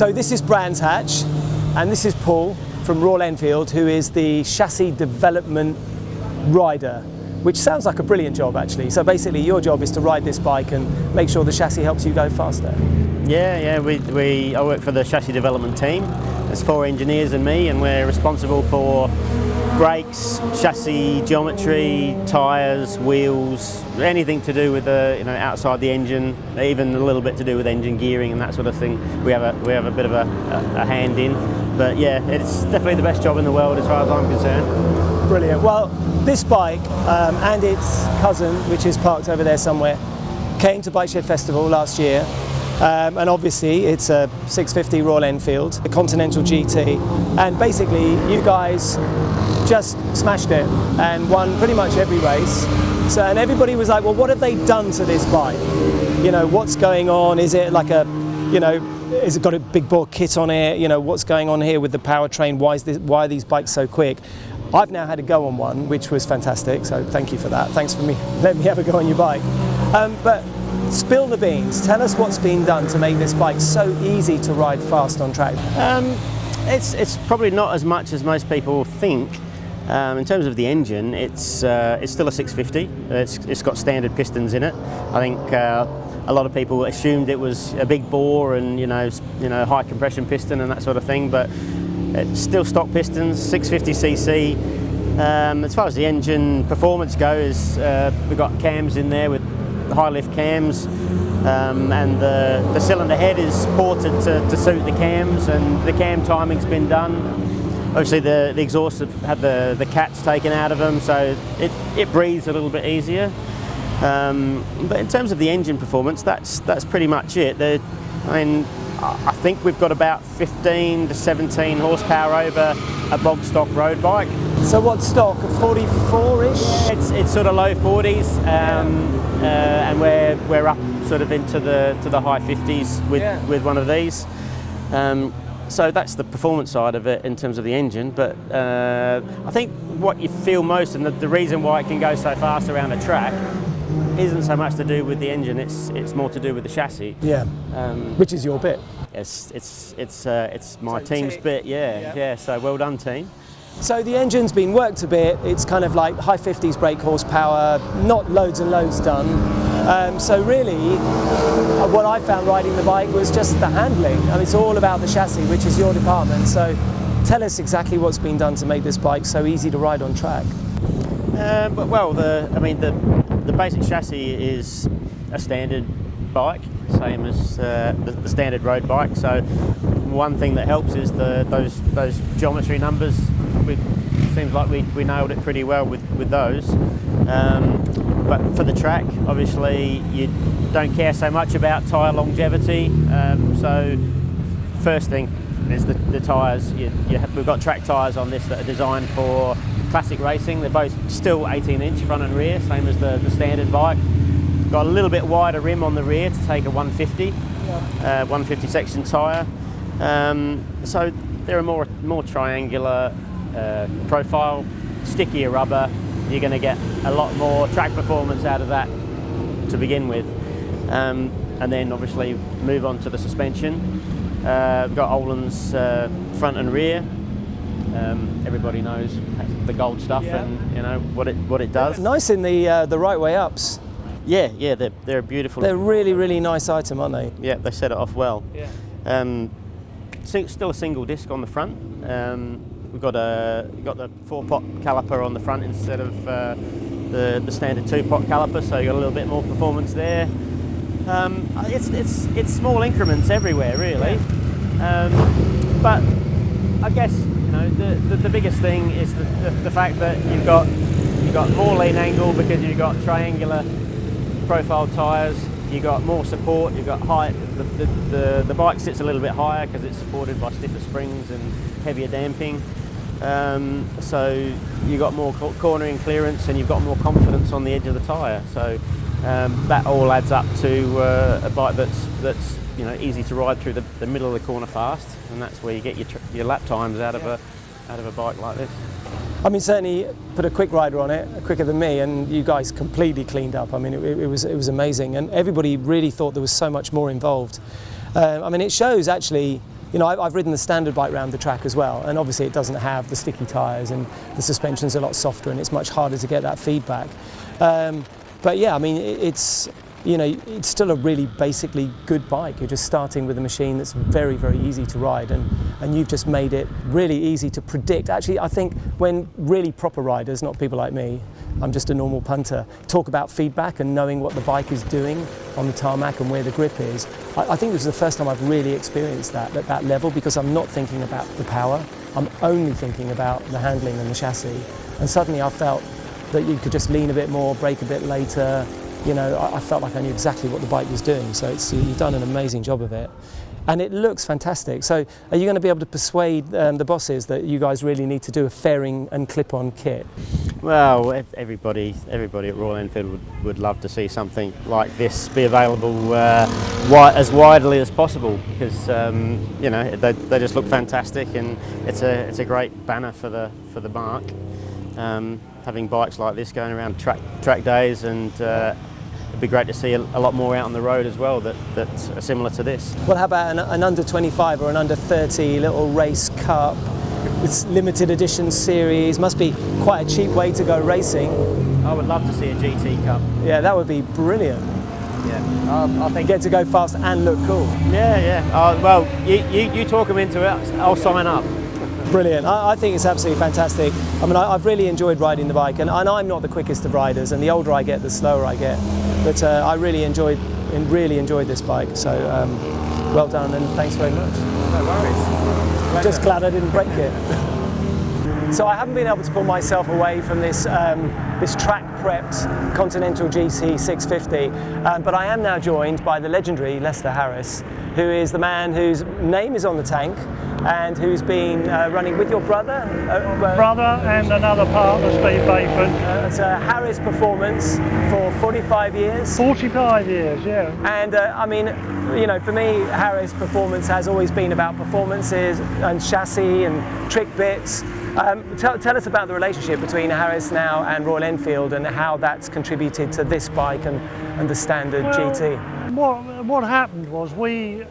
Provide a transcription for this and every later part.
So this is Brands Hatch, and this is Paul from Royal Enfield, who is the chassis development rider, which sounds like a brilliant job actually. So basically your job is to ride this bike and make sure the chassis helps you go faster. Yeah, I work for the chassis development team. There's 4 engineers and me, and we're responsible for brakes, chassis geometry, tyres, wheels, anything to do with the outside the engine, even a little bit to do with engine gearing and that sort of thing. We have a bit of a hand in, but yeah, it's definitely the best job in the world as far as I'm concerned. Brilliant. Well, this bike and its cousin, which is parked over there somewhere, came to Bike Shed Festival last year. And obviously it's a 650 Royal Enfield, the Continental GT, and basically you guys just smashed it and won pretty much every race. So, and everybody was like, well, what have they done to this bike? You know, what's going on? Is it like a, has it got a big bore kit on it? You know, what's going on here with the powertrain? Why are these bikes so quick? I've now had a go on one, which was fantastic, so thank you for that. Thanks for letting me have a go on your bike. But spill the beans. Tell us what's been done to make this bike so easy to ride fast on track. It's probably not as much as most people think. In terms of the engine, it's still a 650. It's got standard pistons in it. I think a lot of people assumed it was a big bore and high compression piston and that sort of thing, but it's still stock pistons, 650cc. As far as the engine performance goes, we've got cams in there with high lift cams, and the cylinder head is ported to suit the cams, and the cam timing's been done. Obviously the exhausts have had the cats taken out of them, so it breathes a little bit easier. But in terms of the engine performance, that's pretty much it. I think we've got about 15 to 17 horsepower over a bog stock road bike. So what stock, 44-ish? It's sort of low 40s, and we're up sort of into the high 50s with one of these. So that's the performance side of it in terms of the engine. But I think what you feel most, and the reason why it can go so fast around a track, isn't so much to do with the engine. It's more to do with the chassis. Yeah. Which is your bit. It's my team's bit. Yeah. So well done, team. So the engine's been worked a bit. It's kind of like high 50s brake horsepower, not loads and loads done. So really, what I found riding the bike was just the handling. I mean, it's all about the chassis, which is your department. So tell us exactly what's been done to make this bike so easy to ride on track. The basic chassis is a standard bike, same as the standard road bike. So one thing that helps is those geometry numbers. Seems like we nailed it pretty well with those. But for the track, obviously, you don't care so much about tyre longevity. So first thing is the tyres. We've got track tyres on this that are designed for classic racing. They're both still 18-inch front and rear, same as the standard bike. Got a little bit wider rim on the rear to take a 150, 150 section tyre. So they're a more triangular profile, stickier rubber. You're going to get a lot more track performance out of that to begin with. And then obviously move on to the suspension. We've got Olin's front and rear. Everybody knows the gold stuff and what it does. Nice in the right way ups. Yeah, they're beautiful. They're really nice item, aren't they? Yeah, they set it off well. Yeah. Still a single disc on the front. We've got the 4-pot caliper on the front instead of the standard 2-pot caliper, so you got a little bit more performance there. It's small increments everywhere, really. But I guess the biggest thing is the fact that you've got more lean angle because you've got triangular profile tyres. You've got more support. You've got height. The bike sits a little bit higher because it's supported by stiffer springs and heavier damping. So you've got more cornering clearance and you've got more confidence on the edge of the tyre. So that all adds up to a bike that's easy to ride through the middle of the corner fast, and that's where you get your lap times out of a bike like this. I mean, certainly put a quick rider on it, quicker than me, and you guys completely cleaned up. I mean, it was amazing, and everybody really thought there was so much more involved. I mean, it shows actually you know, I've ridden the standard bike around the track as well, and obviously it doesn't have the sticky tyres, and the suspension's a lot softer, and it's much harder to get that feedback. But yeah, I mean, it's, you know, it's still a really basically good bike. You're just starting with a machine that's very, very easy to ride, and you've just made it really easy to predict. Actually, I think when really proper riders, not people like me, I'm just a normal punter, talk about feedback and knowing what the bike is doing on the tarmac and where the grip is, I think this is the first time I've really experienced that at that level, because I'm not thinking about the power, I'm only thinking about the handling and the chassis. And suddenly I felt that you could just lean a bit more, brake a bit later. You know, I felt like I knew exactly what the bike was doing, so you've done an amazing job of it. And it looks fantastic. So are you going to be able to persuade the bosses that you guys really need to do a fairing and clip-on kit? Well, everybody at Royal Enfield would love to see something like this be available as widely as possible, because you know, they just look fantastic, and it's a great banner for the mark. Having bikes like this going around track days, and it'd be great to see a lot more out on the road as well that are similar to this. Well, how about an under 25 or an under 30 little race cup? It's limited edition series, must be quite a cheap way to go racing. I would love to see a GT Cup. Yeah, that would be brilliant. Yeah, I think get to go fast and look cool. Yeah. Well, you talk them into it, I'll sign up. Brilliant. I think it's absolutely fantastic. I mean, I've really enjoyed riding the bike, and I'm not the quickest of riders, and the older I get, the slower I get. But I really enjoyed this bike. So well done, and thanks very much. No worries. Pleasure. Just glad I didn't break it. So I haven't been able to pull myself away from this this track-prepped Continental GT 650, but I am now joined by the legendary Lester Harris, who is the man whose name is on the tank, and who's been running with your brother? Brother and another partner, Steve Bayford. It's Harris Performance for 45 years. 45 years, yeah. And I mean, you know, for me, Harris Performance has always been about performances and chassis and trick bits. Tell us about the relationship between Harris now and Royal Enfield, and how that's contributed to this bike and the standard GT. What happened was we,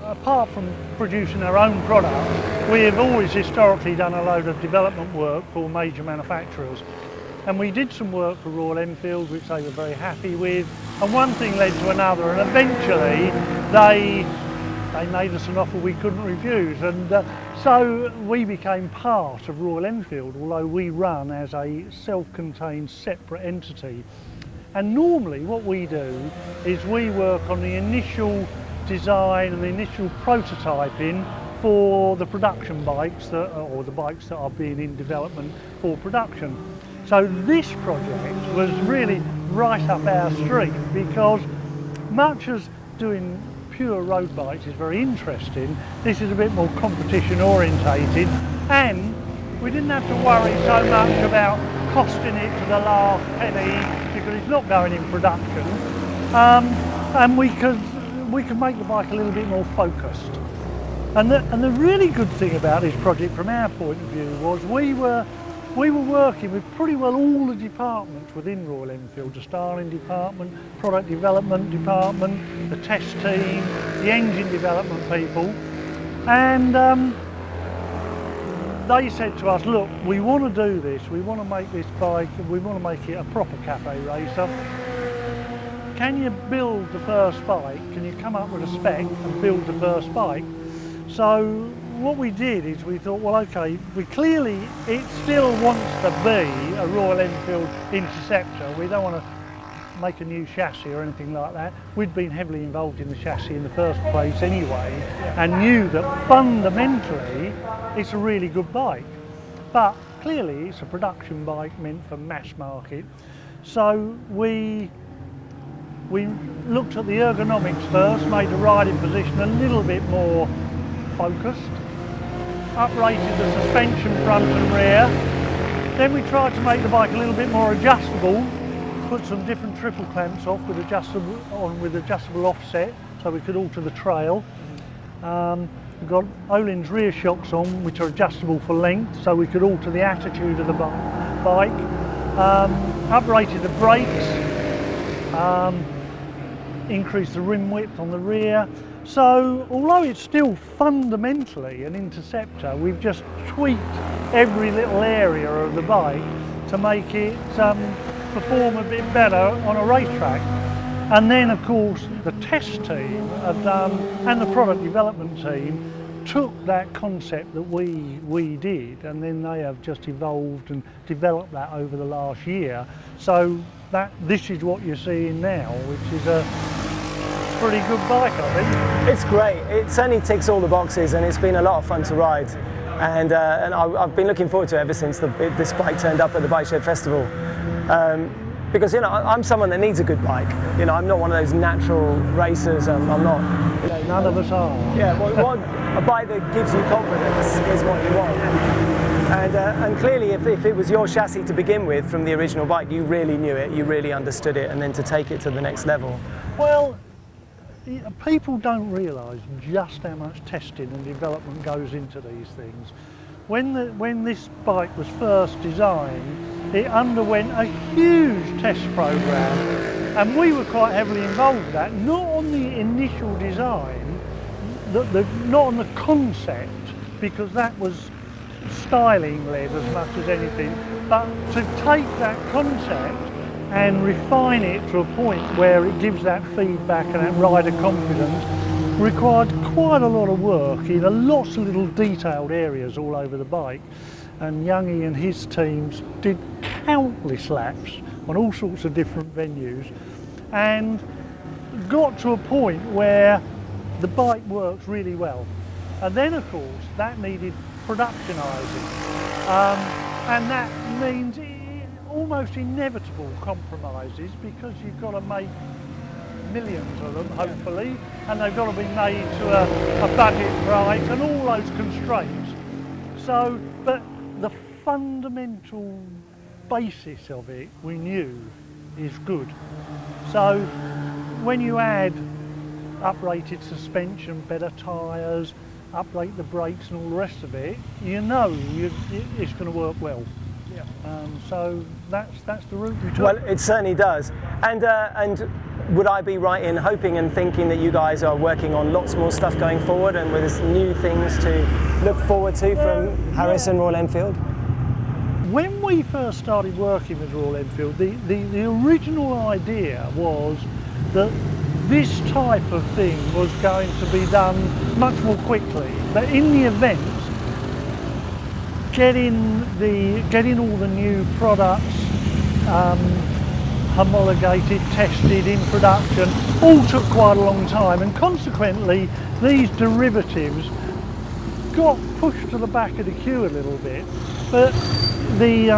apart from producing our own product, we have always historically done a load of development work for major manufacturers. And we did some work for Royal Enfield, which they were very happy with. And one thing led to another, and eventually they made us an offer we couldn't refuse. And so we became part of Royal Enfield, although we run as a self-contained separate entity. And normally what we do is we work on the initial design and the initial prototyping for the production bikes or the bikes that are being in development for production. So this project was really right up our street, because much as doing pure road bikes is very interesting, this is a bit more competition orientated, and we didn't have to worry so much about costing it to the last penny, because it's not going in production, and we could make the bike a little bit more focused. And the really good thing about this project from our point of view was we were working with pretty well all the departments within Royal Enfield, the styling department, product development department, the test team, the engine development people, and they said to us, look, we want to do this, we want to make this bike, we want to make it a proper cafe racer. Can you build the first bike? Can you come up with a spec and build the first bike? So what we did is we thought, well, okay, it still wants to be a Royal Enfield Interceptor. We don't want to make a new chassis or anything like that. We'd been heavily involved in the chassis in the first place anyway, and knew that fundamentally it's a really good bike. But clearly it's a production bike meant for mass market. So we looked at the ergonomics first, made the riding position a little bit more focused, uprated the suspension front and rear. Then we tried to make the bike a little bit more adjustable, put some different triple clamps off with adjustable offset, so we could alter the trail. We've got Öhlins rear shocks on, which are adjustable for length, so we could alter the attitude of the bike. Uprated the brakes, increased the rim width on the rear. So although it's still fundamentally an interceptor, we've just tweaked every little area of the bike to make it perform a bit better on a racetrack. And then of course the test team have done, and the product development team took that concept that we did, and then they have just evolved and developed that over the last year. So that this is what you're seeing now, which is a pretty good bike, I think. It's great. It certainly ticks all the boxes, and it's been a lot of fun to ride. And I've been looking forward to it ever since this bike turned up at the Bike Shed Festival. Because I'm someone that needs a good bike. I'm not one of those natural racers. I'm not. None of us are. Yeah, well, a bike that gives you confidence is what you want. And clearly, if it was your chassis to begin with from the original bike, you really knew it, you really understood it, and then to take it to the next level. Well, people don't realise just how much testing and development goes into these things. When this bike was first designed, it underwent a huge test program, and we were quite heavily involved with that, not on the initial design, not on the concept, because that was styling led as much as anything, but to take that concept and refine it to a point where it gives that feedback and that rider confidence required quite a lot of work in lots of little detailed areas all over the bike. And Youngie and his teams did countless laps on all sorts of different venues and got to a point where the bike works really well. And then of course that needed productionising, and that means almost inevitable compromises, because you've got to make millions of them, hopefully, and they've got to be made to a budget price and all those constraints. So, but the fundamental basis of it, we knew, is good. So when you add uprated suspension, better tyres, uprate the brakes and all the rest of it, you know it's going to work well. Yeah. So that's the route we took. Well, it certainly does. And would I be right in hoping and thinking that you guys are working on lots more stuff going forward, and with new things to look forward to from Harris and Royal Enfield? When we first started working with Royal Enfield, the original idea was that this type of thing was going to be done much more quickly. But in the event, getting all the new products homologated, tested in production, all took quite a long time, and consequently these derivatives got pushed to the back of the queue a little bit. But the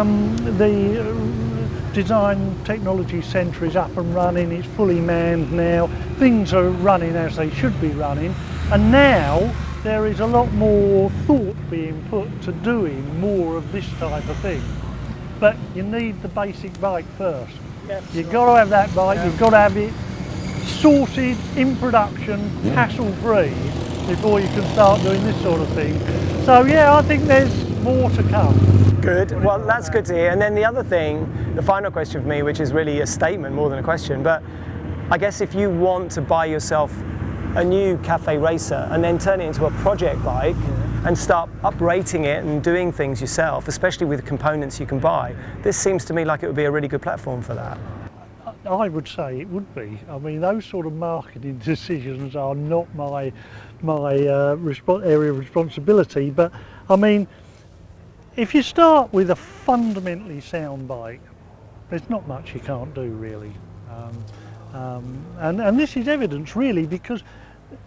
Design Technology Centre is up and running, it's fully manned now, things are running as they should be running, and now there is a lot more thought being put to doing more of this type of thing. But you need the basic bike first. Yep, you've got to have that bike, you've got to have it sorted, in production, hassle-free, before you can start doing this sort of thing. So yeah, I think there's more to come. Good, well that's good to hear. And then the other thing, the final question for me, which is really a statement more than a question, but I guess if you want to buy yourself a new cafe racer and then turn it into a project bike and start uprating it and doing things yourself, especially with components you can buy, this seems to me like it would be a really good platform for that. I would say it would be. I mean, those sort of marketing decisions are not my area of responsibility, but I mean, if you start with a fundamentally sound bike, there's not much you can't do really. And this is evidence really, because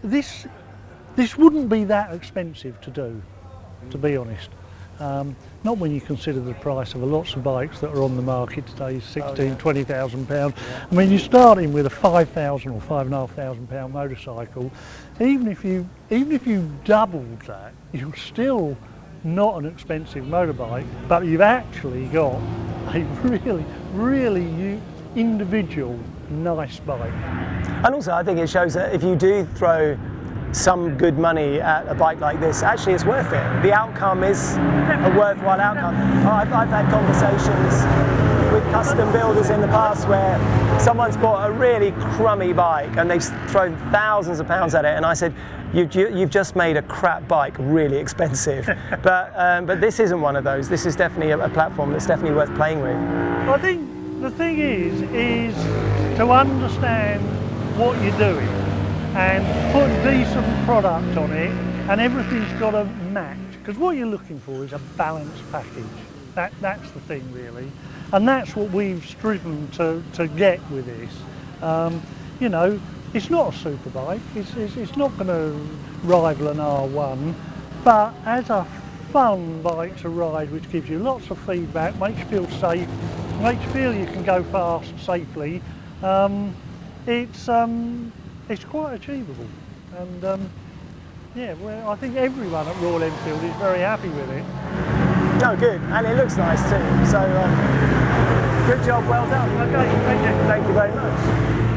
this wouldn't be that expensive to do, to be honest. Not when you consider the price of lots of bikes that are on the market today, £20,000. I mean, you're starting with a £5,000 or £5,500 motorcycle. Even if you doubled that, you're still not an expensive motorbike, but you've actually got a really individual, nice bike. And also I think it shows that if you do throw some good money at a bike like this, actually it's worth it. The outcome is a worthwhile outcome. I've had conversations with with custom builders in the past where someone's bought a really crummy bike and they've thrown thousands of pounds at it, and I said, you've just made a crap bike really expensive. But this isn't one of those. This is definitely a platform that's definitely worth playing with. I think the thing is to understand what you're doing and put decent product on it, and everything's got to match, because what you're looking for is a balanced package. That's the thing really, and that's what we've striven to get with this. You know, it's not a super bike, it's not going to rival an R1, but as a fun bike to ride which gives you lots of feedback, makes you feel safe, makes you feel you can go fast safely, it's quite achievable. And yeah, well, I think everyone at Royal Enfield is very happy with it. No, good, and it looks nice too. So good job, well done. Okay, thank you. Thank you very much.